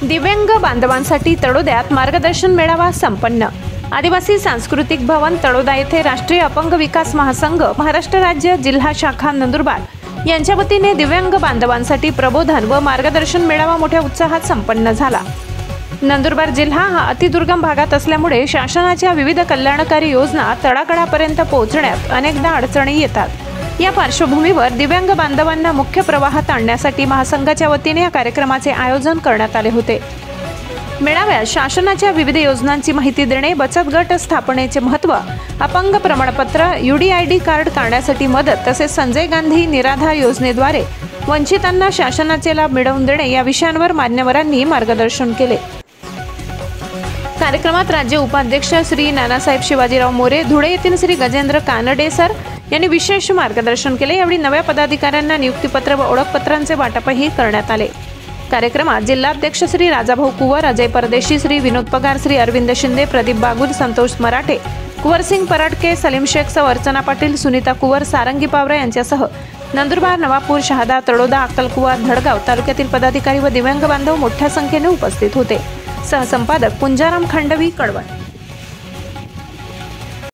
दिव्यांग बांधवांसाठी तळोद्यात मार्गदर्शन मेळावा संपन्न। आदिवासी सांस्कृतिक भवन तळोदा येथे राष्ट्रीय अपंग विकास महासंघ महाराष्ट्र राज्य जिल्हा शाखा नंदुरबार यांच्या वतीने दिव्यांग बांधवांसाठी प्रबोधन व मार्गदर्शन मेळावा मोठ्या उत्साहात संपन्न झाला। नंदुरबार जिल्हा हा अतिदुर्गम भागात असल्यामुळे शासनाच्या विविध कल्याणकारी योजना तळागाळापर्यंत पोहोचण्यात अनेकदा अडचणी येतात। या पार्श्वभूमीवर दिव्यांग बांधवांना मुख्य प्रवाहात आणण्यासाठी महासंघाच्या वतीने या कार्यक्रमाचे आयोजन करण्यात आले होते। मेळाव्यात शासनाच्या विविध योजनांची माहिती देणे, बचत गट स्थापनेचे महत्त्व, अपंग प्रमाणपत्र, UDID कार्ड काढण्यासाठी मदत तसेच संजय गांधी निराधार योजनेद्वारे वंचितांना शासनाचे लाभ मिळवून देणे या विषयांवर मान्यवरांनी मार्गदर्शन केले। कार्यक्रमात राज्य उपाध्यक्ष श्री नानासाहेब शिवाजीराव मोरे, धुळे येथील श्री गजेंद्र कानडे सर यांनी विशेष मार्गदर्शन केले। यावेळी नव्या पदाधिकाऱ्यांना नियुक्तीपत्र व ओळखपत्रांचे वाटपही करण्यात आले। कार्यक्रमात जिल्हाध्यक्ष श्री राजाभाऊ कुवर, अजय परदेशी, श्री विनोद पगार, श्री अरविंद शिंदे, प्रदीप बागुल, संतोष मराठे, कुवरसिंग पराडके, सलीम शेख, अर्चना पाटील, सुनीता कुवर, सारंगी पावरा यांच्यासह नंदुरबार, नवापूर, शहादा, तळोदा, अक्कलकुवा, धडगाव तालुक्यातील पदाधिकारी व दिव्यांग बांधव मोठ्या संख्येने उपस्थित होते। सहसंपादक पुंजाराम खंडवी, कळवण।